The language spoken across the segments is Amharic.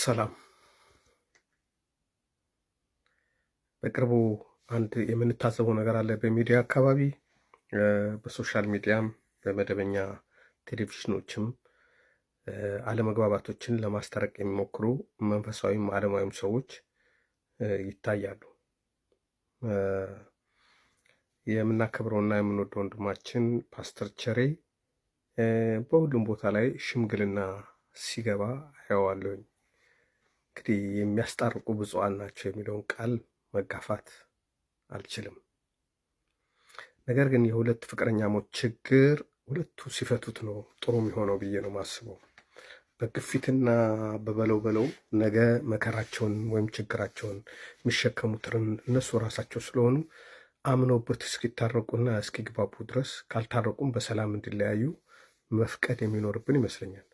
ሰላም። በቅርቡ አንድ የምንታዘበው ነገር አለ። በሚዲያ አካባቢ በሶሻል ሚዲያም በመደበኛ ቴሌቪዥኖችም አለመግባባቶችን ለማስታረቅ የሚሞክሩ መንፈሳዊም ዓለማዊም ሰዎች ይታያሉ። የምናከብረውና የምንወደው ወንድማችን ፓስተር ቸሬ በሁሉም ቦታ ላይ ሽምግልና ሲገባ አየዋለሁኝ። እንግዲህ የሚያስታርቁ ብፁዓን ናቸው የሚለውን ቃል መጋፋት አልችልም። ነገር ግን የሁለት ፍቅረኛሞች ችግር ሁለቱ ሲፈቱት ነው ጥሩ የሚሆነው ብዬ ነው ማስበው። በግፊትና በበለው ነገ መከራቸውን ወይም ችግራቸውን የሚሸከሙትን እነሱ ራሳቸው ስለሆኑ አምነውበት እስኪታረቁና እስኪግባቡ ድረስ ካልታረቁም በሰላም እንዲለያዩ መፍቀድ የሚኖርብን ይመስለኛል።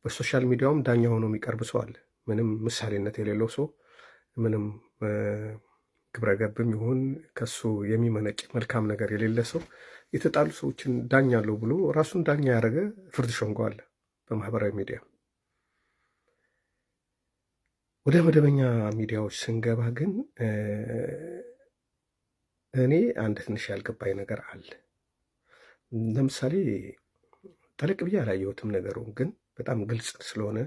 በሶሻል ሚዲያውም ዳኛ ሆኖ የሚቀርብ ሰው አለ። ምንም ምሳሌነት የሌለው ሰው፣ ምንም ግብረገብም ይሁን ከሱ የሚመነጭ መልካም ነገር የሌለ ሰው የተጣሉ ሰዎችን ዳኛ አለው ብሎ ራሱን ዳኛ ያደረገ ፍርድ ሸንጎ አለ በማህበራዊ ሚዲያ። ወደ መደበኛ ሚዲያዎች ስንገባ ግን እኔ አንድ ትንሽ ያልገባኝ ነገር አለ። ለምሳሌ ጠለቅ ብዬ አላየሁትም ነገሩን፣ ግን በጣም ግልጽ ስለሆነ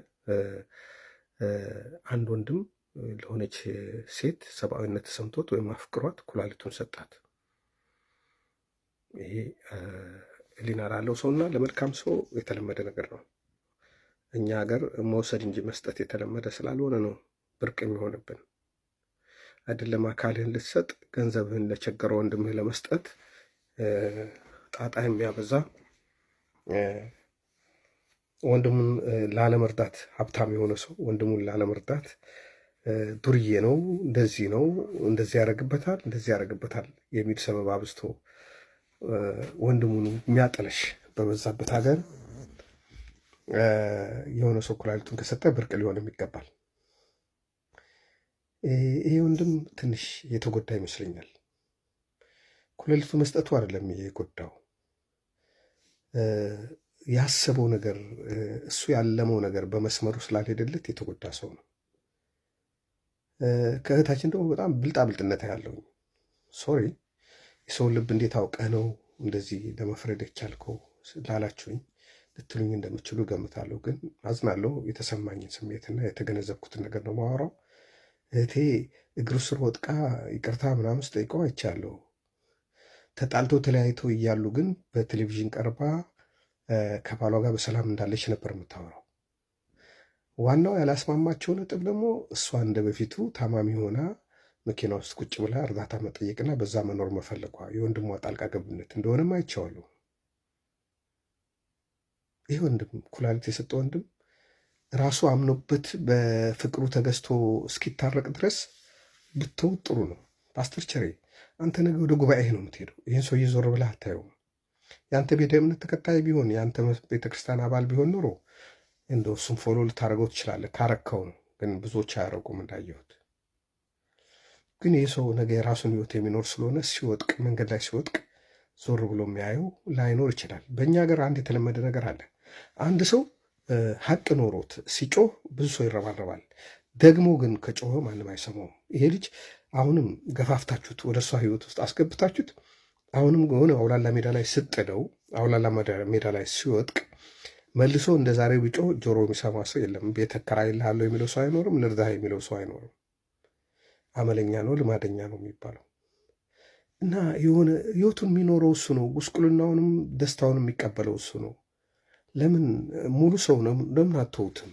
አንድ ወንድም ለሆነች ሴት ሰብአዊነት ተሰምቶት ወይም አፍቅሯት ኩላሊቱን ሰጣት። ይሄ ሕሊና ላለው ሰውና ለመልካም ሰው የተለመደ ነገር ነው። እኛ ሀገር መውሰድ እንጂ መስጠት የተለመደ ስላልሆነ ነው ብርቅ የሚሆንብን። አይደለም አካልህን ልትሰጥ ገንዘብህን ለቸገረ ወንድምህ ለመስጠት ጣጣ የሚያበዛ ወንድሙን ላለመርዳት ሀብታም የሆነ ሰው ወንድሙን ላለመርዳት ዱርዬ ነው፣ እንደዚህ ነው፣ እንደዚህ ያደርግበታል የሚል ሰበብ አብዝቶ ወንድሙን የሚያጠለሽ በበዛበት ሀገር የሆነ ሰው ኩላሊቱን ከሰጠ ብርቅ ሊሆንም ይገባል። ይሄ ወንድም ትንሽ የተጎዳ ይመስለኛል። ኩላሊቱ መስጠቱ አይደለም የጎዳው፣ ያሰበው ነገር እሱ ያለመው ነገር በመስመሩ ስላልሄደለት የተጎዳ ሰው ነው። ከእህታችን ደግሞ በጣም ብልጣብልጥነት ያለው ሶሪ፣ የሰውን ልብ እንዴት አውቀህ ነው እንደዚህ ለመፍረድ የቻልከው ላላችሁኝ ልትሉኝ እንደምችሉ ገምታለሁ። ግን አዝናለሁ። የተሰማኝን ስሜትና የተገነዘብኩትን ነገር ነው ማወራው። እህቴ እግሩ ስር ወጥቃ ይቅርታ ምናምን ስጠይቀው አይቻለሁ። ተጣልቶ ተለያይቶ እያሉ ግን በቴሌቪዥን ቀርባ ከባሏ ጋር በሰላም እንዳለች ነበር የምታወራው። ዋናው ያላስማማቸው ነጥብ ደግሞ እሷ እንደ በፊቱ ታማሚ ሆና መኪና ውስጥ ቁጭ ብላ እርዳታ መጠየቅና በዛ መኖር መፈለጓ የወንድሟ ጣልቃ ገብነት እንደሆነም አይቼዋለሁ። ይህ ወንድም ኩላሊት የሰጠ ወንድም ራሱ አምኖበት በፍቅሩ ተገዝቶ እስኪታረቅ ድረስ ብተው ጥሩ ነው። ፓስተር ቸሬ አንተ ነገ ወደ ጉባኤ ነው የምትሄደው። ይህን ሰውዬ ዞር ብለህ አታየውም። የአንተ ቤተ እምነት ተከታይ ቢሆን የአንተ ቤተክርስቲያን አባል ቢሆን ኖሮ እንደው እሱም ፎሎ ልታደርገው ትችላለህ፣ ካረከው ነው። ግን ብዙዎች አያረጉም እንዳየሁት። ግን ይህ ሰው ነገ የራሱን ህይወት የሚኖር ስለሆነ ሲወጥቅ፣ መንገድ ላይ ሲወጥቅ ዞር ብሎ የሚያየው ላይኖር ይችላል። በእኛ ሀገር አንድ የተለመደ ነገር አለ። አንድ ሰው ሀቅ ኖሮት ሲጮህ ብዙ ሰው ይረባረባል። ደግሞ ግን ከጮኸ ማንም አይሰማውም። ይሄ ልጅ አሁንም ገፋፍታችሁት ወደ እሷ ህይወት ውስጥ አስገብታችሁት አሁንም ሆነ አውላላ ሜዳ ላይ ስጥደው አውላላ ሜዳ ላይ ሲወጥቅ መልሶ እንደ ዛሬው ቢጮህ ጆሮ የሚሰማ ሰው የለም። ቤት እከራይልሃለሁ የሚለው ሰው አይኖርም። ልርዳህ የሚለው ሰው አይኖርም። አመለኛ ነው፣ ልማደኛ ነው የሚባለው እና የሆነ ህይወቱን የሚኖረው እሱ ነው። ጉስቁልናውንም ደስታውን የሚቀበለው እሱ ነው። ለምን ሙሉ ሰው ነው? ለምን አትተውትም?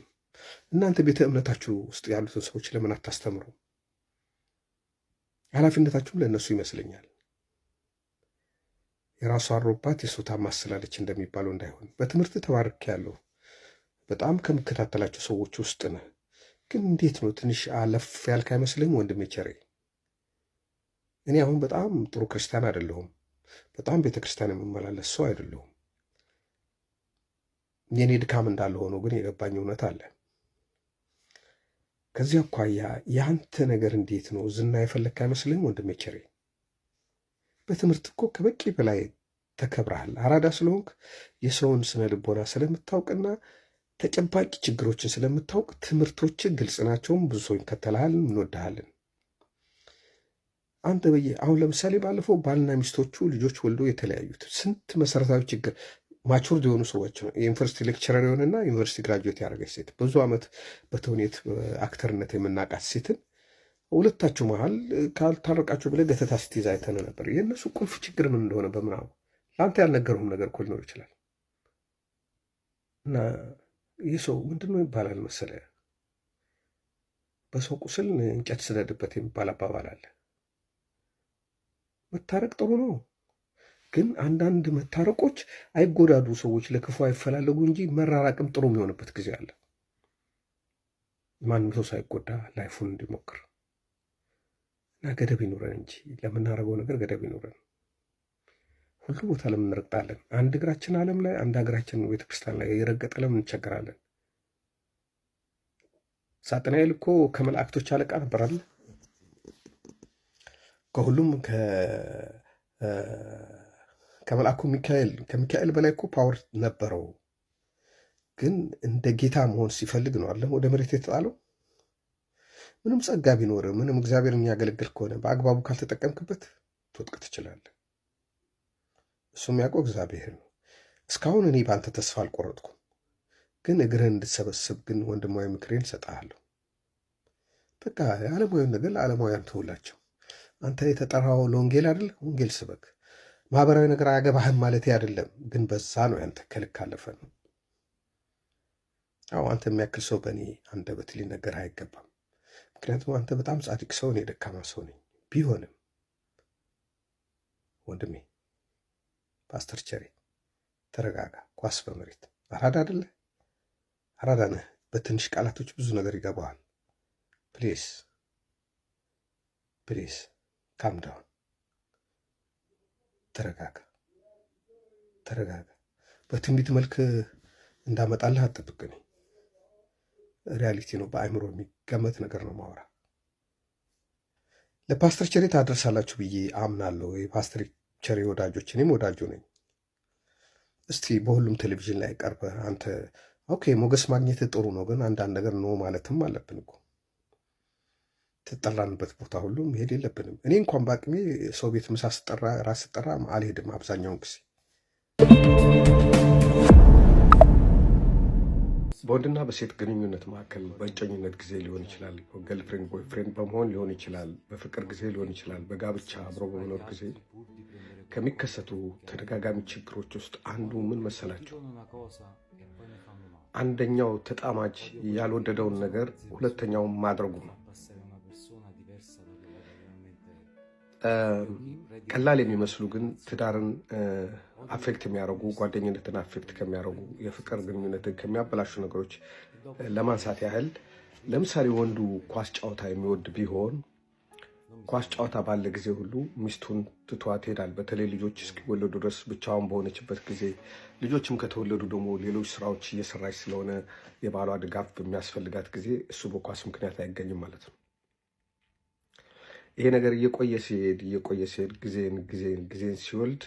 እናንተ ቤተ እምነታችሁ ውስጥ ያሉትን ሰዎች ለምን አታስተምሩ? ኃላፊነታችሁም ለእነሱ ይመስለኛል። የራሱ አሮባት የሰው ታማስላለች እንደሚባለው እንዳይሆን። በትምህርት ተባርክ ያለው በጣም ከምከታተላቸው ሰዎች ውስጥ ነህ። ግን እንዴት ነው ትንሽ አለፍ ያልክ አይመስልም ወንድሜ ቸሬ? እኔ አሁን በጣም ጥሩ ክርስቲያን አይደለሁም። በጣም ቤተክርስቲያን የምመላለስ ሰው አይደለሁም። የኔ ድካም እንዳለ ሆኖ ግን የገባኝ እውነት አለ። ከዚህ አኳያ ያንተ ነገር እንዴት ነው? ዝና የፈለክ አይመስልም ወንድሜ ቸሬ? በትምህርት እኮ ከበቂ በላይ ተከብረሃል። አራዳ ስለሆንክ የሰውን ስነ ልቦና ስለምታውቅና ተጨባጭ ችግሮችን ስለምታውቅ ትምህርቶች ግልጽ ናቸውም፣ ብዙ ሰው ይከተልሃል፣ እንወድሃለን። አንተ አሁን ለምሳሌ ባለፈው ባልና ሚስቶቹ ልጆች ወልዶ የተለያዩት ስንት መሰረታዊ ችግር ማቹርድ የሆኑ ሰዎች ነው። የዩኒቨርሲቲ ሌክቸረር የሆነና ዩኒቨርሲቲ ግራጁዌት ያደረገች ሴት ብዙ ዓመት በተውኔት አክተርነት የምናውቃት ሴትን ሁለታችሁ መሀል ካልታረቃችሁ ብለህ ገተታ ስትይዝ አይተን ነበር። የእነሱ ቁልፍ ችግር ምን እንደሆነ በምናቡ ለአንተ ያልነገርሁም ነገር እኮ ሊኖር ይችላል። እና ይህ ሰው ምንድን ነው ይባላል መሰለ፣ በሰው ቁስል እንጨት ስደድበት የሚባል አባባል አለ። መታረቅ ጥሩ ነው፣ ግን አንዳንድ መታረቆች አይጎዳዱ፣ ሰዎች ለክፉ አይፈላለጉ እንጂ መራራቅም ጥሩ የሚሆንበት ጊዜ አለ። ማንም ሰው ሳይጎዳ ላይፉን እንዲሞክር እና ገደብ ይኑረን እንጂ ለምናደርገው ነገር ገደብ ይኑረን። ሁሉ ቦታ ለምን እንረግጣለን? አንድ እግራችን ዓለም ላይ አንድ እግራችን ቤተክርስቲያን ላይ የረገጠ ለምን እንቸገራለን? ሳጥናኤል እኮ ከመላእክቶች አለቃ ነበር አለ። ከሁሉም ከመልአኩ ከሚካኤል በላይ እኮ ፓወር ነበረው። ግን እንደ ጌታ መሆን ሲፈልግ ነው አለ ወደ መሬት የተጣለው። ምንም ጸጋ ቢኖር ምንም እግዚአብሔርን የሚያገለግል ከሆነ በአግባቡ ካልተጠቀምክበት ትወድቅ ትችላለህ። እሱም ያውቀው እግዚአብሔር ነው። እስካሁን እኔ በአንተ ተስፋ አልቆረጥኩም፣ ግን እግርህን እንድትሰበስብ ግን ወንድማዊ ምክሬን እሰጥሃለሁ። በቃ የዓለማዊን ነገር ለዓለማውያን ተውላቸው። አንተ የተጠራው ለወንጌል አይደል? ወንጌል ስበክ። ማህበራዊ ነገር አያገባህም ማለት አይደለም፣ ግን በዛ ነው ያንተ ከልክ አለፈ ነው። አዎ አንተ የሚያክል ሰው በእኔ አንደበት ሊነገር አይገባም። ምክንያቱም አንተ በጣም ጻድቅ ሰው፣ እኔ ደካማ ሰው ነኝ። ቢሆንም ወንድሜ ፓስተር ቸሬ ተረጋጋ። ኳስ በመሬት አራዳ አይደለ? አራዳ ነህ። በትንሽ ቃላቶች ብዙ ነገር ይገባዋል። ፕሊዝ ፕሊዝ ካም ዳውን። ተረጋጋ ተረጋጋ። በትንቢት መልክ እንዳመጣልህ አጠብቅኝ። ሪያሊቲ ነው፣ በአእምሮ የሚገመት ነገር ነው ማውራ። ለፓስተር ቸሬ ታደርሳላችሁ ብዬ አምናለሁ። የፓስተር ቸሬ ወዳጆች፣ እኔም ወዳጁ ነኝ። እስቲ በሁሉም ቴሌቪዥን ላይ ቀርበህ አንተ ኦኬ ሞገስ ማግኘት ጥሩ ነው፣ ግን አንዳንድ ነገር ነው ማለትም አለብን እኮ። ትጠራንበት ቦታ ሁሉ መሄድ የለብንም። እኔ እንኳን በአቅሜ ሰው ቤት ምሳ ስጠራ ራስ ስጠራ አልሄድም አብዛኛውን ጊዜ። በወንድና በሴት ግንኙነት መካከል በእጮኝነት ጊዜ ሊሆን ይችላል፣ ገርልፍሬንድ ቦይፍሬንድ በመሆን ሊሆን ይችላል፣ በፍቅር ጊዜ ሊሆን ይችላል፣ በጋብቻ አብሮ በመኖር ጊዜ ከሚከሰቱ ተደጋጋሚ ችግሮች ውስጥ አንዱ ምን መሰላቸው? አንደኛው ተጣማጅ ያልወደደውን ነገር ሁለተኛው ማድረጉ ነው። ቀላል የሚመስሉ ግን ትዳርን አፌክት የሚያደርጉ፣ ጓደኝነትን አፌክት ከሚያደርጉ፣ የፍቅር ግንኙነትን ከሚያበላሹ ነገሮች ለማንሳት ያህል ለምሳሌ ወንዱ ኳስ ጨዋታ የሚወድ ቢሆን ኳስ ጨዋታ ባለ ጊዜ ሁሉ ሚስቱን ትቷት ይሄዳል። በተለይ ልጆች እስኪወለዱ ድረስ ብቻውን በሆነችበት ጊዜ፣ ልጆችም ከተወለዱ ደግሞ ሌሎች ስራዎች እየሰራች ስለሆነ የባሏ ድጋፍ በሚያስፈልጋት ጊዜ እሱ በኳስ ምክንያት አይገኝም ማለት ነው። ይሄ ነገር እየቆየ ሲሄድ ጊዜን ሲወልድ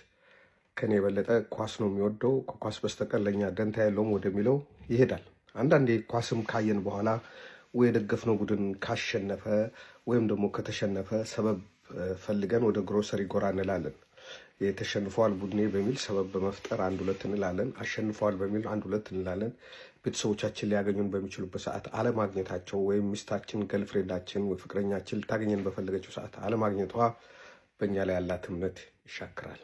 ከኔ የበለጠ ኳስ ነው የሚወደው፣ ከኳስ በስተቀር ለእኛ ደንታ የለውም ወደሚለው ይሄዳል። አንዳንዴ ኳስም ካየን በኋላ ወይ የደገፍነው ቡድን ካሸነፈ ወይም ደግሞ ከተሸነፈ ሰበብ ፈልገን ወደ ግሮሰሪ ጎራ እንላለን። የተሸንፈዋል ቡድኔ በሚል ሰበብ በመፍጠር አንድ ሁለት እንላለን። አሸንፈዋል በሚል አንድ ሁለት እንላለን። ቤተሰቦቻችን ሊያገኙን በሚችሉበት ሰዓት አለማግኘታቸው ወይም ሚስታችን ገርልፍሬንዳችን ወይ ፍቅረኛችን ልታገኘን በፈለገችው ሰዓት አለማግኘቷ በእኛ ላይ ያላት እምነት ይሻክራል።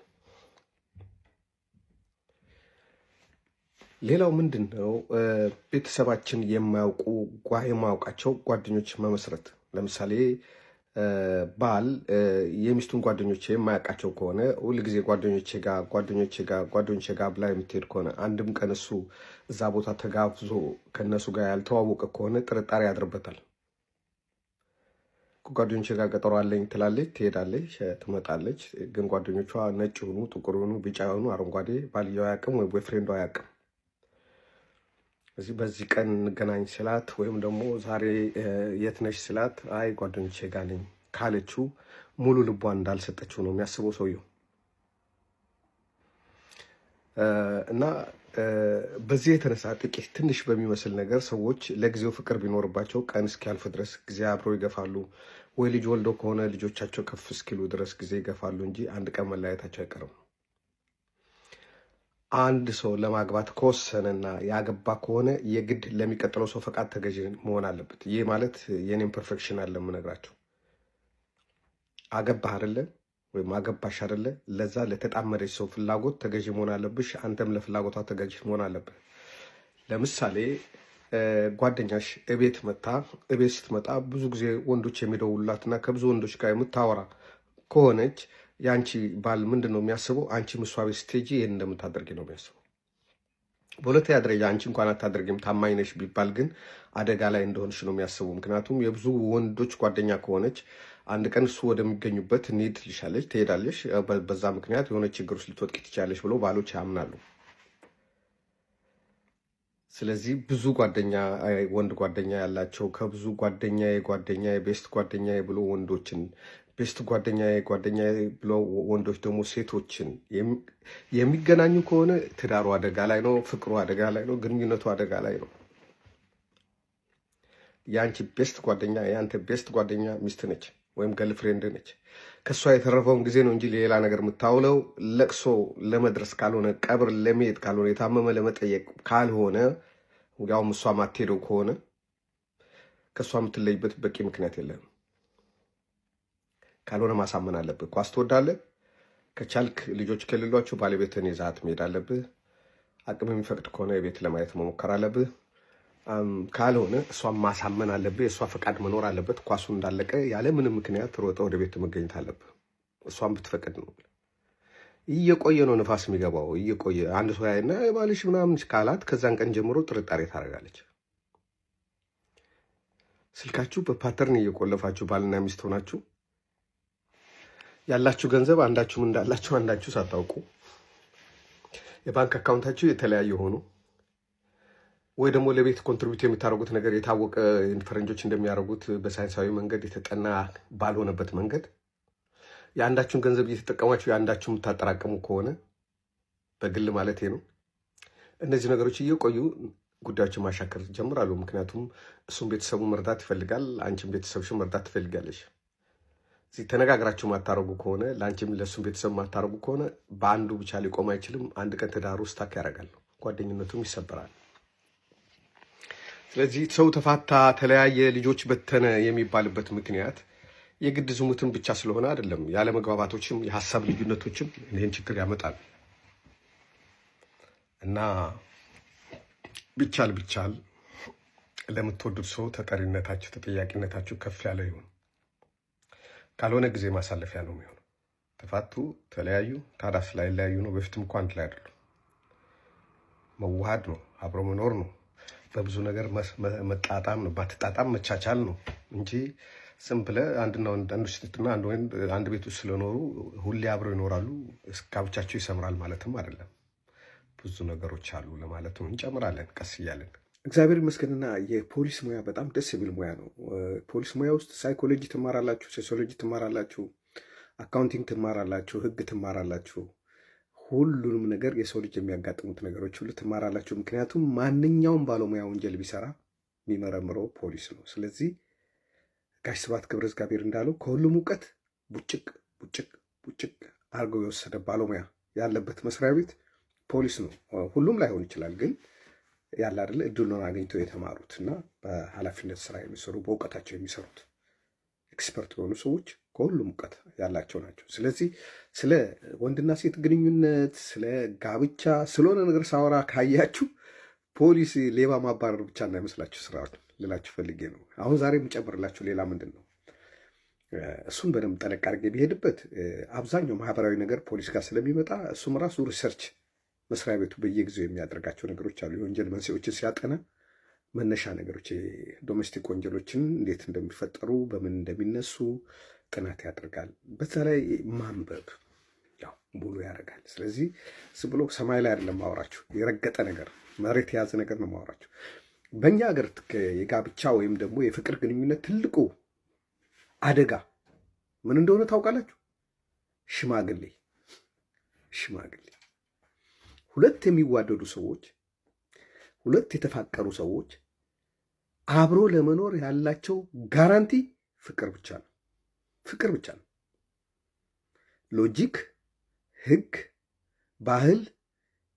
ሌላው ምንድን ነው? ቤተሰባችን የማያውቃቸው ጓደኞች መመስረት። ለምሳሌ ባል የሚስቱን ጓደኞች የማያውቃቸው ከሆነ ሁልጊዜ ጓደኞቼ ጋር ብላ የምትሄድ ከሆነ አንድም ቀን እሱ እዛ ቦታ ተጋብዞ ከነሱ ጋር ያልተዋወቀ ከሆነ ጥርጣሬ ያድርበታል። ጓደኞቼ ጋር ቀጠሮ አለኝ ትላለች፣ ትሄዳለች፣ ትመጣለች። ግን ጓደኞቿ ነጭ ሆኑ፣ ጥቁር ሆኑ፣ ቢጫ ሆኑ፣ አረንጓዴ ባልየው አያውቅም ወይ ቦይፍሬንዱ አያውቅም። በዚህ ቀን እንገናኝ ስላት ወይም ደግሞ ዛሬ የት ነሽ ስላት አይ ጓደኞቼ ጋር ነኝ ካለችው ሙሉ ልቧን እንዳልሰጠችው ነው የሚያስበው ሰውየው። እና በዚህ የተነሳ ጥቂት ትንሽ በሚመስል ነገር ሰዎች ለጊዜው ፍቅር ቢኖርባቸው ቀን እስኪያልፍ ድረስ ጊዜ አብረው ይገፋሉ። ወይ ልጅ ወልደው ከሆነ ልጆቻቸው ከፍ እስኪሉ ድረስ ጊዜ ይገፋሉ እንጂ አንድ ቀን መለያየታቸው አይቀርም። አንድ ሰው ለማግባት ከወሰነና ያገባ ከሆነ የግድ ለሚቀጥለው ሰው ፈቃድ ተገዥ መሆን አለበት። ይህ ማለት የኔም ፐርፌክሽን አለ የምነግራቸው። አገባህ አይደለ ወይም አገባሽ አይደለ፣ ለዛ ለተጣመደች ሰው ፍላጎት ተገዥ መሆን አለብሽ። አንተም ለፍላጎቷ ተገዥ መሆን አለብህ። ለምሳሌ ጓደኛሽ እቤት ስትመጣ ብዙ ጊዜ ወንዶች የሚደውሉላትና ከብዙ ወንዶች ጋር የምታወራ ከሆነች የአንቺ ባል ምንድን ነው የሚያስበው? አንቺ እሷ ቤት ስትሄጂ ይህን እንደምታደርጊ ነው የሚያስበው። በሁለተኛ ደረጃ አንቺ እንኳን አታደርጊም ታማኝ ነሽ ቢባል ግን አደጋ ላይ እንደሆንሽ ነው የሚያስቡ። ምክንያቱም የብዙ ወንዶች ጓደኛ ከሆነች አንድ ቀን እሱ ወደሚገኙበት እንሂድ ትልሻለች፣ ትሄዳለች። በዛ ምክንያት የሆነ ችግር ውስጥ ልትወጥቂ ትችላለች ብሎ ባሎች ያምናሉ። ስለዚህ ብዙ ወንድ ጓደኛ ያላቸው ከብዙ ጓደኛ ቤስት ጓደኛ ብሎ ወንዶችን ቤስት ጓደኛ ብሎ ወንዶች ደግሞ ሴቶችን የሚገናኙ ከሆነ ትዳሩ አደጋ ላይ ነው፣ ፍቅሩ አደጋ ላይ ነው፣ ግንኙነቱ አደጋ ላይ ነው። የአንቺ ቤስት ጓደኛ የአንተ ቤስት ጓደኛ ሚስት ነች ወይም ገርልፍሬንድ ነች። ከእሷ የተረፈውን ጊዜ ነው እንጂ ሌላ ነገር የምታውለው ለቅሶ ለመድረስ ካልሆነ፣ ቀብር ለመሄድ ካልሆነ፣ የታመመ ለመጠየቅ ካልሆነ፣ ያውም እሷ ማትሄደው ከሆነ ከእሷ የምትለይበት በቂ ምክንያት የለም። ካልሆነ ማሳመን አለብህ። ኳስ ትወዳለህ? ከቻልክ ልጆች ከሌሏቸው ባለቤትን ይዘሃት መሄድ አለብህ። አቅም የሚፈቅድ ከሆነ የቤት ለማየት መሞከር አለብህ። ካልሆነ እሷን ማሳመን አለብህ። የእሷ ፈቃድ መኖር አለበት። ኳሱ እንዳለቀ ያለ ምንም ምክንያት ሮጠ ወደ ቤት መገኘት አለብህ። እሷን ብትፈቅድ ነው። እየቆየ ነው ንፋስ የሚገባው። እየቆየ አንድ ሰው ያይና ባልሽ ምናምን ካላት ከዛን ቀን ጀምሮ ጥርጣሬ ታደርጋለች። ስልካችሁ በፓተርን እየቆለፋችሁ ባልና ሚስት ሆናችሁ ያላችሁ ገንዘብ አንዳችሁም እንዳላችሁ አንዳችሁ ሳታውቁ የባንክ አካውንታችሁ የተለያየ ሆኑ ወይ ደግሞ ለቤት ኮንትሪቢዩት የሚታደርጉት ነገር የታወቀ ፈረንጆች እንደሚያደርጉት በሳይንሳዊ መንገድ የተጠና ባልሆነበት መንገድ የአንዳችሁን ገንዘብ እየተጠቀማችሁ የአንዳችሁ የምታጠራቀሙ ከሆነ በግል ማለት ነው። እነዚህ ነገሮች እየቆዩ ጉዳዮችን ማሻከር ጀምራሉ። ምክንያቱም እሱም ቤተሰቡ መርዳት ይፈልጋል፣ አንቺም ቤተሰብሽን መርዳት ትፈልጋለሽ። እዚህ ተነጋግራችሁ ማታረጉ ከሆነ ለአንቺም ለእሱም ቤተሰብ ማታረጉ ከሆነ በአንዱ ብቻ ሊቆም አይችልም። አንድ ቀን ትዳሩ ስታክ ያደርጋል፣ ጓደኝነቱም ይሰበራል። ስለዚህ ሰው ተፋታ፣ ተለያየ፣ ልጆች በተነ የሚባልበት ምክንያት የግድ ዝሙትን ብቻ ስለሆነ አይደለም። ያለመግባባቶችም የሀሳብ ልዩነቶችም ይህን ችግር ያመጣል እና ቢቻል ለምትወዱት ሰው ተጠሪነታችሁ ተጠያቂነታችሁ ከፍ ያለ ይሁን። ካልሆነ ጊዜ ማሳለፊያ ነው የሚሆነው። ተፋቱ፣ ተለያዩ፣ ታዳስ ላይ ለያዩ ነው። በፊትም እኮ አንድ ላይ አይደሉም። መዋሃድ ነው፣ አብሮ መኖር ነው፣ በብዙ ነገር መጣጣም ነው። ባትጣጣም መቻቻል ነው እንጂ ዝም ብለህ አንድና አንዱ ሴትና አንድ ቤት ውስጥ ስለኖሩ ሁሌ አብረው ይኖራሉ ጋብቻቸው ይሰምራል ማለትም አይደለም። ብዙ ነገሮች አሉ ለማለት ነው። እንጨምራለን ቀስ እያለን። እግዚአብሔር ይመስገንና የፖሊስ ሙያ በጣም ደስ የሚል ሙያ ነው። ፖሊስ ሙያ ውስጥ ሳይኮሎጂ ትማራላችሁ፣ ሶሲዮሎጂ ትማራላችሁ፣ አካውንቲንግ ትማራላችሁ፣ ህግ ትማራላችሁ። ሁሉንም ነገር የሰው ልጅ የሚያጋጥሙት ነገሮች ሁሉ ትማራላችሁ። ምክንያቱም ማንኛውም ባለሙያ ወንጀል ቢሰራ የሚመረምረው ፖሊስ ነው። ስለዚህ ጋሽ ስብሐት ገብረ እግዚአብሔር እንዳለው ከሁሉም እውቀት ቡጭቅ አድርገው የወሰደ ባለሙያ ያለበት መስሪያ ቤት ፖሊስ ነው። ሁሉም ላይሆን ይችላል፣ ግን ያለ አይደለ እድሉን አግኝተው የተማሩት እና በኃላፊነት ስራ የሚሰሩ በእውቀታቸው የሚሰሩት ኤክስፐርት የሆኑ ሰዎች ከሁሉም እውቀት ያላቸው ናቸው። ስለዚህ ስለ ወንድና ሴት ግንኙነት፣ ስለ ጋብቻ ስለሆነ ነገር ሳወራ ካያችሁ ፖሊስ ሌባ ማባረር ብቻ እንዳይመስላችሁ ስራ ልላችሁ ፈልጌ ነው። አሁን ዛሬ የምጨምርላችሁ ሌላ ምንድን ነው፣ እሱን በደንብ ጠለቅ አድርጌ ቢሄድበት አብዛኛው ማህበራዊ ነገር ፖሊስ ጋር ስለሚመጣ እሱም ራሱ ሪሰርች መስሪያ ቤቱ በየጊዜው የሚያደርጋቸው ነገሮች አሉ። የወንጀል መንስኤዎችን ሲያጠና መነሻ ነገሮች ዶሜስቲክ ወንጀሎችን እንዴት እንደሚፈጠሩ በምን እንደሚነሱ ጥናት ያደርጋል። በዛ ላይ ማንበብ ያው ሙሉ ያደርጋል። ስለዚህ ዝም ብሎ ሰማይ ላይ አይደለም ማወራችሁ፣ የረገጠ ነገር መሬት የያዘ ነገር ነው ማወራችሁ። በእኛ ሀገር የጋብቻ ወይም ደግሞ የፍቅር ግንኙነት ትልቁ አደጋ ምን እንደሆነ ታውቃላችሁ? ሽማግሌ ሁለት የሚዋደዱ ሰዎች፣ ሁለት የተፋቀሩ ሰዎች አብሮ ለመኖር ያላቸው ጋራንቲ ፍቅር ብቻ ነው። ፍቅር ብቻ ነው። ሎጂክ፣ ህግ፣ ባህል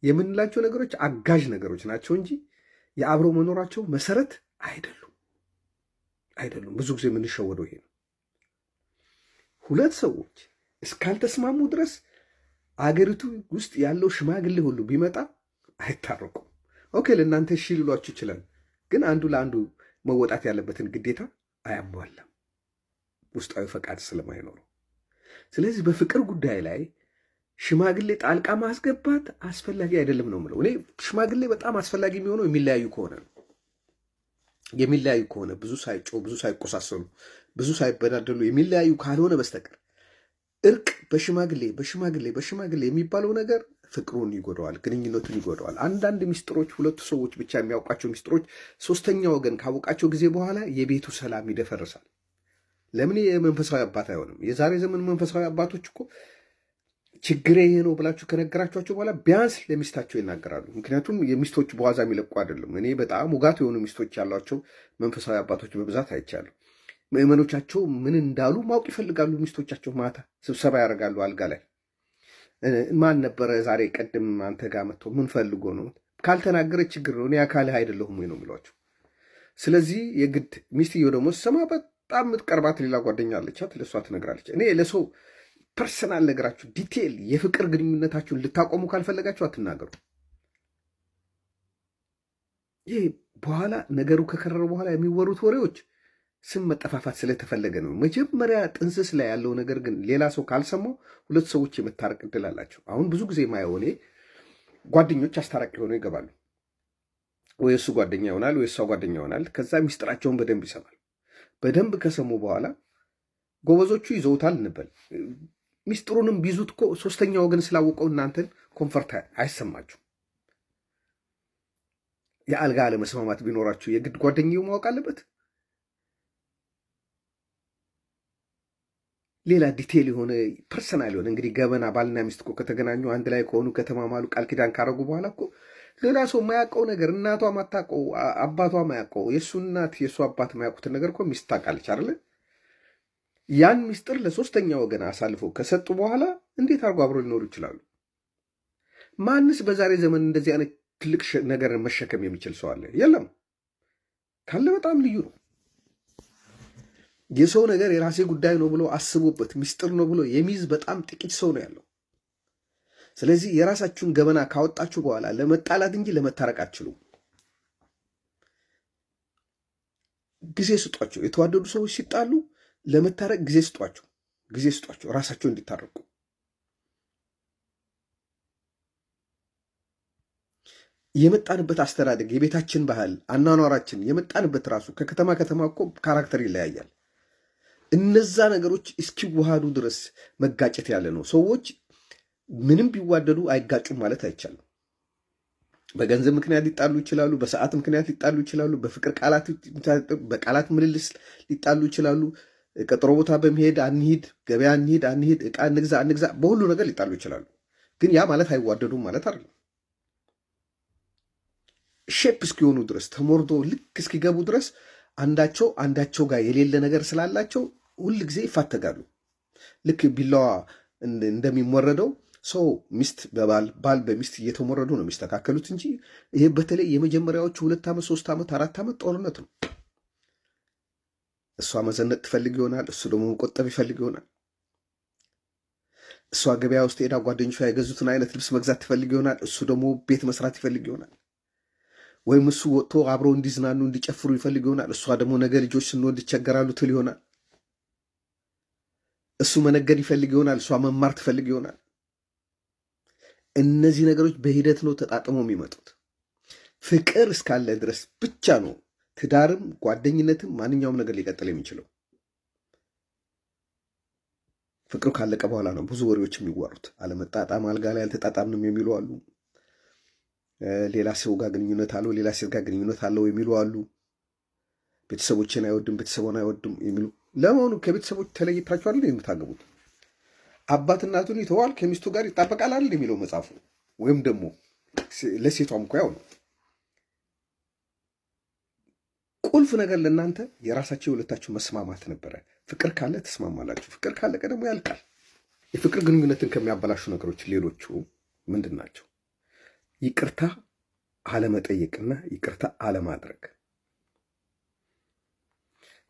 የምንላቸው ነገሮች አጋዥ ነገሮች ናቸው እንጂ የአብሮ መኖራቸው መሰረት አይደሉም። ብዙ ጊዜ የምንሸወደው ይሄ ነው። ሁለት ሰዎች እስካልተስማሙ ድረስ አገሪቱ ውስጥ ያለው ሽማግሌ ሁሉ ቢመጣ አይታረቁም። ኦኬ፣ ለእናንተ እሺ ሊሏችሁ ይችላል፣ ግን አንዱ ለአንዱ መወጣት ያለበትን ግዴታ አያሟላም፣ ውስጣዊ ፈቃድ ስለማይኖረው። ስለዚህ በፍቅር ጉዳይ ላይ ሽማግሌ ጣልቃ ማስገባት አስፈላጊ አይደለም ነው የምለው። እኔ ሽማግሌ በጣም አስፈላጊ የሚሆነው የሚለያዩ ከሆነ ነው። የሚለያዩ ከሆነ ብዙ ሳይጮህ፣ ብዙ ሳይቆሳሰሉ፣ ብዙ ሳይበዳደሉ የሚለያዩ ካልሆነ በስተቀር እርቅ በሽማግሌ የሚባለው ነገር ፍቅሩን ይጎደዋል፣ ግንኙነቱን ይጎደዋል። አንዳንድ ሚስጥሮች ሁለቱ ሰዎች ብቻ የሚያውቃቸው ሚስጥሮች ሶስተኛ ወገን ካወቃቸው ጊዜ በኋላ የቤቱ ሰላም ይደፈርሳል። ለምን የመንፈሳዊ አባት አይሆንም? የዛሬ ዘመን መንፈሳዊ አባቶች እኮ ችግሬ ይሄ ነው ብላችሁ ከነገራችኋቸው በኋላ ቢያንስ ለሚስታቸው ይናገራሉ። ምክንያቱም የሚስቶች በዋዛ የሚለቁ አይደለም። እኔ በጣም ውጋት የሆኑ ሚስቶች ያሏቸው መንፈሳዊ አባቶች በብዛት አይቻሉ። ምዕመኖቻቸው ምን እንዳሉ ማወቅ ይፈልጋሉ። ሚስቶቻቸው ማታ ስብሰባ ያደርጋሉ አልጋ ላይ። ማን ነበረ ዛሬ ቀድም አንተ ጋር መጥቶ ምን ፈልጎ ነው? ካልተናገረ ችግር ነው፣ እኔ አካልህ አይደለሁም ወይ ነው የሚሏቸው። ስለዚህ የግድ ሚስትየው ደግሞ ስሰማ በጣም የምትቀርባት ሌላ ጓደኛ አለቻት፣ ለእሷ ትነግራለች። እኔ ለሰው ፐርሰናል ነገራችሁ ዲቴል የፍቅር ግንኙነታችሁን ልታቆሙ ካልፈለጋችሁ አትናገሩ። ይህ በኋላ ነገሩ ከከረረ በኋላ የሚወሩት ወሬዎች ስም መጠፋፋት ስለተፈለገ ነው። መጀመሪያ ጥንስስ ላይ ያለው ነገር ግን ሌላ ሰው ካልሰማው ሁለት ሰዎች የመታረቅ እድል አላቸው። አሁን ብዙ ጊዜ ማየው እኔ ጓደኞች አስታራቂ ሆነው ይገባሉ። ወይ እሱ ጓደኛ ይሆናል ወይ እሷ ጓደኛ ይሆናል። ከዛ ሚስጥራቸውን በደንብ ይሰማል። በደንብ ከሰሙ በኋላ ጎበዞቹ ይዘውታል እንበል። ሚስጥሩንም ቢይዙት እኮ ሶስተኛ ወገን ስላወቀው እናንተን ኮንፈርት አይሰማችሁ። የአልጋ አለመስማማት ቢኖራችሁ የግድ ጓደኛው ማወቅ አለበት? ሌላ ዲቴል የሆነ ፐርሰናል የሆነ እንግዲህ ገበና ባልና ሚስት እኮ ከተገናኙ አንድ ላይ ከሆኑ ከተማማሉ ቃል ኪዳን ካረጉ በኋላ እኮ ሌላ ሰው የማያውቀው ነገር እናቷ ማታውቀው አባቷ ማያውቀው የእሱ እናት የእሱ አባት ማያውቁትን ነገር እኮ ሚስት ታውቃለች አይደለ? ያን ሚስጥር ለሶስተኛ ወገን አሳልፈው ከሰጡ በኋላ እንዴት አድርጎ አብሮ ሊኖሩ ይችላሉ? ማንስ በዛሬ ዘመን እንደዚህ አይነት ትልቅ ነገር መሸከም የሚችል ሰው አለ? የለም። ካለ በጣም ልዩ ነው። የሰው ነገር የራሴ ጉዳይ ነው ብሎ አስቦበት ሚስጥር ነው ብሎ የሚይዝ በጣም ጥቂት ሰው ነው ያለው። ስለዚህ የራሳችሁን ገበና ካወጣችሁ በኋላ ለመጣላት እንጂ ለመታረቅ አትችሉም። ጊዜ ስጧቸው። የተዋደዱ ሰዎች ሲጣሉ ለመታረቅ ጊዜ ስጧቸው፣ ራሳቸው እንዲታረቁ። የመጣንበት አስተዳደግ፣ የቤታችን ባህል፣ አኗኗራችን የመጣንበት ራሱ ከከተማ ከተማ እኮ ካራክተር ይለያያል። እነዛ ነገሮች እስኪዋሃዱ ድረስ መጋጨት ያለ ነው። ሰዎች ምንም ቢዋደዱ አይጋጩም ማለት አይቻልም። በገንዘብ ምክንያት ሊጣሉ ይችላሉ። በሰዓት ምክንያት ሊጣሉ ይችላሉ። በፍቅር በቃላት ምልልስ ሊጣሉ ይችላሉ። ቀጠሮ ቦታ በመሄድ አንሂድ፣ ገበያ አንሂድ፣ ዕቃ እንግዛ፣ በሁሉ ነገር ሊጣሉ ይችላሉ። ግን ያ ማለት አይዋደዱም ማለት አይደለም። ሼፕ እስኪሆኑ ድረስ ተሞርዶ ልክ እስኪገቡ ድረስ አንዳቸው ጋር የሌለ ነገር ስላላቸው ሁል ጊዜ ይፋተጋሉ። ልክ ቢላዋ እንደሚሞረደው ሰው ሚስት ባል በሚስት እየተሞረዱ ነው የሚስተካከሉት እንጂ ይሄ በተለይ የመጀመሪያዎቹ 2 ዓመት 3 ዓመት 4 ዓመት ጦርነት ነው። እሷ መዘነጥ ትፈልግ ይሆናል፣ እሱ ደግሞ መቆጠብ ይፈልግ ይሆናል። እሷ ገበያ ውስጥ ሄዳ ጓደኞቿ የገዙትን አይነት ልብስ መግዛት ትፈልግ ይሆናል፣ እሱ ደግሞ ቤት መስራት ይፈልግ ይሆናል። ወይም እሱ ወጥቶ አብረው እንዲዝናኑ እንዲጨፍሩ ይፈልግ ይሆናል፣ እሷ ደግሞ ነገ ልጆች ስንወልድ ይቸገራሉ ትል ይሆናል። እሱ መነገድ ይፈልግ ይሆናል፣ እሷ መማር ትፈልግ ይሆናል። እነዚህ ነገሮች በሂደት ነው ተጣጥመው የሚመጡት። ፍቅር እስካለ ድረስ ብቻ ነው ትዳርም ጓደኝነትም ማንኛውም ነገር ሊቀጥል የሚችለው። ፍቅሩ ካለቀ በኋላ ነው ብዙ ወሬዎች የሚዋሩት። አለመጣጣም፣ አልጋ ላይ አልተጣጣምንም የሚሉ አሉ። ሌላ ሰው ጋር ግንኙነት አለው፣ ሌላ ሴት ጋር ግንኙነት አለው የሚሉ አሉ። ቤተሰቦችን አይወድም፣ ቤተሰቡን አይወድም የሚሉ። ለመሆኑ ከቤተሰቦች ተለይታችኋል የምታገቡት? አባት እናቱን ይተዋል ከሚስቱ ጋር ይጣበቃል አይደል የሚለው መጽሐፉ። ወይም ደግሞ ለሴቷም እኮ ያው ነው። ቁልፍ ነገር ለእናንተ የራሳቸው የሁለታችሁ መስማማት ነበረ። ፍቅር ካለ ትስማማላችሁ። ፍቅር ካለቀ ደግሞ ያልቃል። የፍቅር ግንኙነትን ከሚያበላሹ ነገሮች ሌሎቹ ምንድን ናቸው? ይቅርታ አለመጠየቅና ይቅርታ አለማድረግ።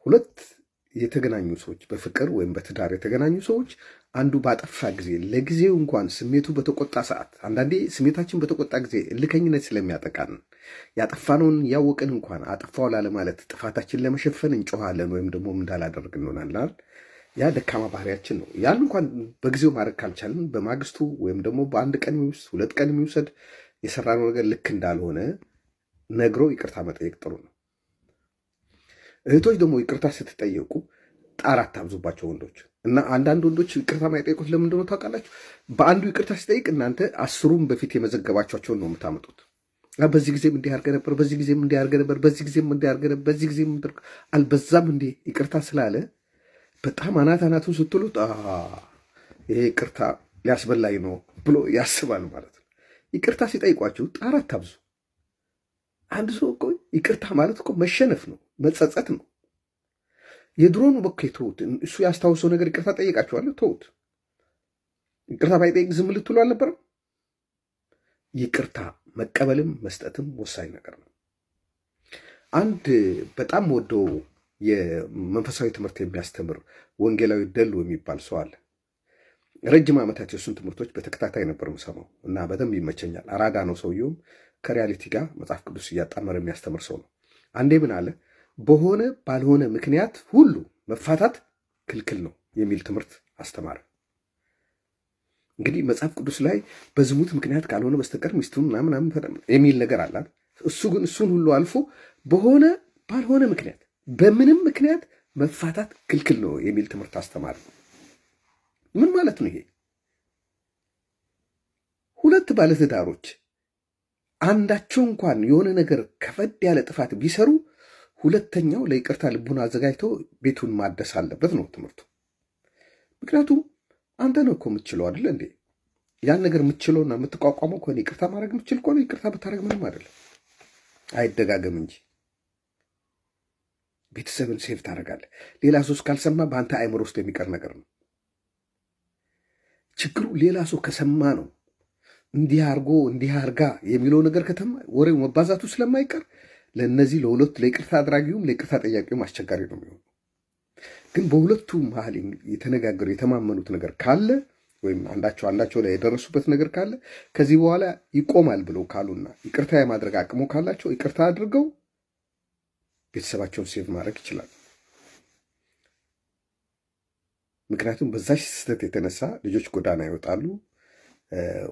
ሁለት የተገናኙ ሰዎች በፍቅር ወይም በትዳር የተገናኙ ሰዎች አንዱ ባጠፋ ጊዜ ለጊዜው እንኳን ስሜቱ በተቆጣ ሰዓት፣ አንዳንዴ ስሜታችን በተቆጣ ጊዜ እልከኝነት ስለሚያጠቃን ያጠፋነውን ያወቅን እንኳን አጠፋው ላለማለት ጥፋታችን ለመሸፈን እንጮኋለን ወይም ደግሞ እንዳላደርግ እንሆናለን። ያ ደካማ ባህሪያችን ነው። ያን እንኳን በጊዜው ማድረግ ካልቻልን በማግስቱ ወይም ደግሞ በአንድ ቀን የሚውሰድ 2 ቀን የሚውሰድ የሰራነው ነገር ልክ እንዳልሆነ ነግሮ ይቅርታ መጠየቅ ጥሩ ነው። እህቶች ደግሞ ይቅርታ ስትጠየቁ ጣር አታብዙባቸው ወንዶች። እና አንዳንድ ወንዶች ይቅርታ ማይጠይቁት ለምን እንደሆነ ታውቃላችሁ? በአንዱ ይቅርታ ሲጠይቅ እናንተ 10ሩም በፊት የመዘገባቸውን ነው የምታመጡት። በዚህ ጊዜም እንዲህ አድርገህ ነበር፣ በዚህ ጊዜም እንዲህ አድርገህ ነበር፣ በዚህ ጊዜም እንዲህ አድርገህ ነበር፣ በዚህ ጊዜም አልበዛም እንዴ ይቅርታ ስላለ በጣም አናቱን ስትሉት ይሄ ይቅርታ ሊያስበላኝ ነው ብሎ ያስባል ማለት ነው። ይቅርታ ሲጠይቋችሁ ጣር አታብዙ። አንድ ሰው እኮ ይቅርታ ማለት እኮ መሸነፍ ነው፣ መጸጸት ነው። የድሮኑ በኮ ተውት። እሱ ያስታውሰው ነገር ይቅርታ ጠይቃችኋለሁ፣ ተውት። ይቅርታ ባይጠይቅ ዝም ልትሉ አልነበረም? ይቅርታ መቀበልም መስጠትም ወሳኝ ነገር ነው። አንድ በጣም ወደው የመንፈሳዊ ትምህርት የሚያስተምር ወንጌላዊ ደሉ የሚባል ሰው አለ። ረጅም ዓመታት የሱን ትምህርቶች በተከታታይ ነበር የምሰማው እና በደንብ ይመቸኛል። አራዳ ነው ሰውየውም፣ ከሪያሊቲ ጋር መጽሐፍ ቅዱስ እያጣመረ የሚያስተምር ሰው ነው። አንዴ ምን አለ? በሆነ ባልሆነ ምክንያት ሁሉ መፋታት ክልክል ነው የሚል ትምህርት አስተማረ። እንግዲህ መጽሐፍ ቅዱስ ላይ በዝሙት ምክንያት ካልሆነ በስተቀር ሚስቱን ምናምን የሚል ነገር አለ። እሱ ግን እሱን ሁሉ አልፎ በሆነ ባልሆነ ምክንያት በምንም ምክንያት መፋታት ክልክል ነው የሚል ትምህርት አስተማረ። ምን ማለት ነው ይሄ? ሁለት ባለትዳሮች አንዳቸው እንኳን የሆነ ነገር ከበድ ያለ ጥፋት ቢሰሩ ሁለተኛው ለይቅርታ ልቡን አዘጋጅቶ ቤቱን ማደስ አለበት ነው ትምህርቱ። ምክንያቱም አንተ ነው እኮ የምትችለው አይደለ እንዴ? ያን ነገር የምትችለውና የምትቋቋመው ከሆነ ይቅርታ ማድረግ የምትችል ከሆነ ይቅርታ ብታደረግ ምንም አይደለም፣ አይደጋገም እንጂ ቤተሰብን ሴቭ ታደርጋለህ። ሌላ ሰው ካልሰማ በአንተ አይምሮ ውስጥ የሚቀር ነገር ነው። ችግሩ ሌላ ሰው ከሰማ ነው። እንዲህ አርጎ እንዲህ አርጋ የሚለው ነገር ከተማ ወሬው መባዛቱ ስለማይቀር ለእነዚህ ለሁለቱ ለይቅርታ አድራጊውም ለይቅርታ ጠያቂውም አስቸጋሪ ነው የሚሆነው። ግን በሁለቱ መሀል የተነጋገሩ የተማመኑት ነገር ካለ ወይም አንዳቸው ላይ የደረሱበት ነገር ካለ ከዚህ በኋላ ይቆማል ብለው ካሉና ይቅርታ የማድረግ አቅሙ ካላቸው ይቅርታ አድርገው ቤተሰባቸውን ሴቭ ማድረግ ይችላል። ምክንያቱም በዛች ስህተት የተነሳ ልጆች ጎዳና ይወጣሉ፣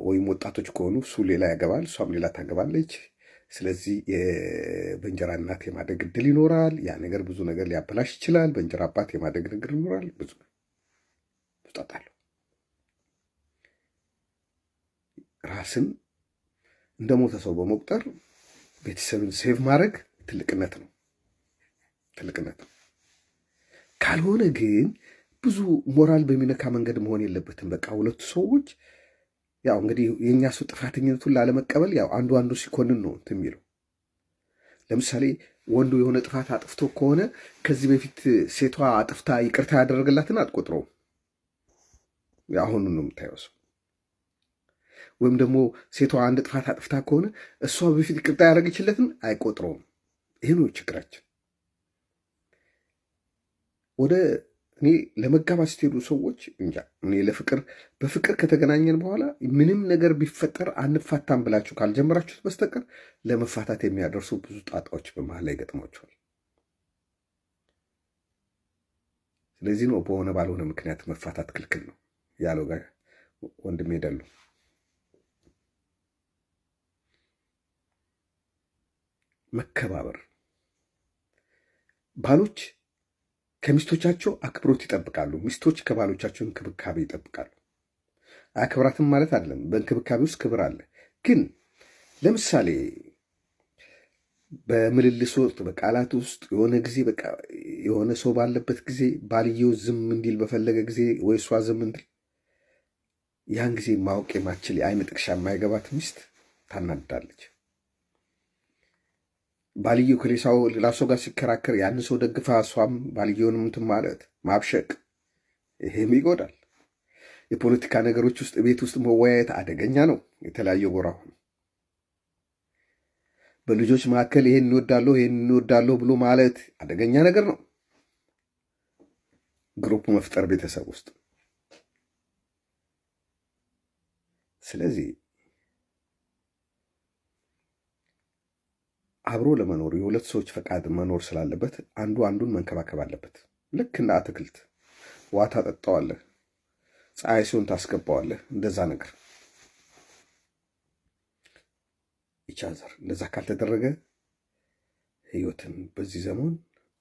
ወይም ወጣቶች ከሆኑ እሱ ሌላ ያገባል፣ እሷም ሌላ ታገባለች። ስለዚህ በእንጀራ እናት የማደግ እድል ይኖራል። ያ ነገር ብዙ ነገር ሊያበላሽ ይችላል። በእንጀራ አባት የማደግ ነገር ይኖራል። ብዙ ጣጣ አለው። ራስን እንደ ሞተ ሰው በመቁጠር ቤተሰብን ሴቭ ማድረግ ትልቅነት ነው። ካልሆነ ግን ብዙ ሞራል በሚነካ መንገድ መሆን የለበትም። በቃ ሁለቱ ሰዎች ያው እንግዲህ የእኛ ሰው ጥፋተኝነቱን ላለመቀበል ያው አንዱ ሲኮንን ነው የሚለው። ለምሳሌ ወንዱ የሆነ ጥፋት አጥፍቶ ከሆነ ከዚህ በፊት ሴቷ አጥፍታ ይቅርታ ያደረገላትን አትቆጥረውም። አሁኑን ነው የምታየው ሰው። ወይም ደግሞ ሴቷ አንድ ጥፋት አጥፍታ ከሆነ እሷ በፊት ይቅርታ ያደረገችለትን አይቆጥረውም። ይሄ ነው ችግራችን። ወደ እኔ ለመጋባት ስትሄዱ ሰዎች እንጃ እኔ በፍቅር ከተገናኘን በኋላ ምንም ነገር ቢፈጠር አንፋታም ብላችሁ ካልጀመራችሁት በስተቀር ለመፋታት የሚያደርሱ ብዙ ጣጣዎች በመሀል ላይ ገጥሟቸዋል። ስለዚህ ነው በሆነ ባልሆነ ምክንያት መፋታት ክልክል ነው ያለው ጋር ወንድሜ ደሉ። መከባበር፣ ባሎች ከሚስቶቻቸው አክብሮት ይጠብቃሉ። ሚስቶች ከባሎቻቸው እንክብካቤ ይጠብቃሉ። አክብራትም ማለት አይደለም፣ በእንክብካቤ ውስጥ ክብር አለ። ግን ለምሳሌ በምልልስ ወቅት በቃላት ውስጥ የሆነ ጊዜ በቃ የሆነ ሰው ባለበት ጊዜ ባልየው ዝም እንዲል በፈለገ ጊዜ ወይ እሷ ዝም እንድል ያን ጊዜ ማወቅ የማችል የአይን ጥቅሻ የማይገባት ሚስት ታናድዳለች። ባልየው ከሌሳው ሌላ ሰው ጋር ሲከራከር ያን ሰው ደግፋ እሷም ባልየውንም እንትን ማለት ማብሸቅ፣ ይሄም ይጎዳል። የፖለቲካ ነገሮች ውስጥ ቤት ውስጥ መወያየት አደገኛ ነው። የተለያየ ጎራ ሆነ በልጆች መካከል ይሄን እንወዳለሁ ብሎ ማለት አደገኛ ነገር ነው። ግሩፕ መፍጠር ቤተሰብ ውስጥ። ስለዚህ አብሮ ለመኖር የሁለት ሰዎች ፈቃድ መኖር ስላለበት አንዱ አንዱን መንከባከብ አለበት። ልክ እንደ አትክልት ውሃ ታጠጣዋለህ፣ ፀሐይ ሲሆን ታስገባዋለህ። እንደዛ ነገር ይቻዘር። እንደዛ ካልተደረገ ህይወትን በዚህ ዘመን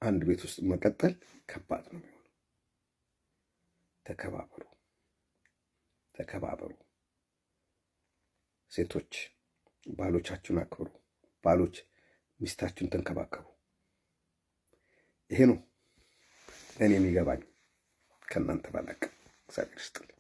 አንድ ቤት ውስጥ መቀጠል ከባድ ነው የሚሆነው። ተከባበሩ። ሴቶች ባሎቻችሁን አክብሩ። ባሎች ሚስታችሁን ተንከባከቡ። ይሄ ነው እኔ የሚገባኝ ከእናንተ ባላቅ። እግዚአብሔር ይስጥልኝ።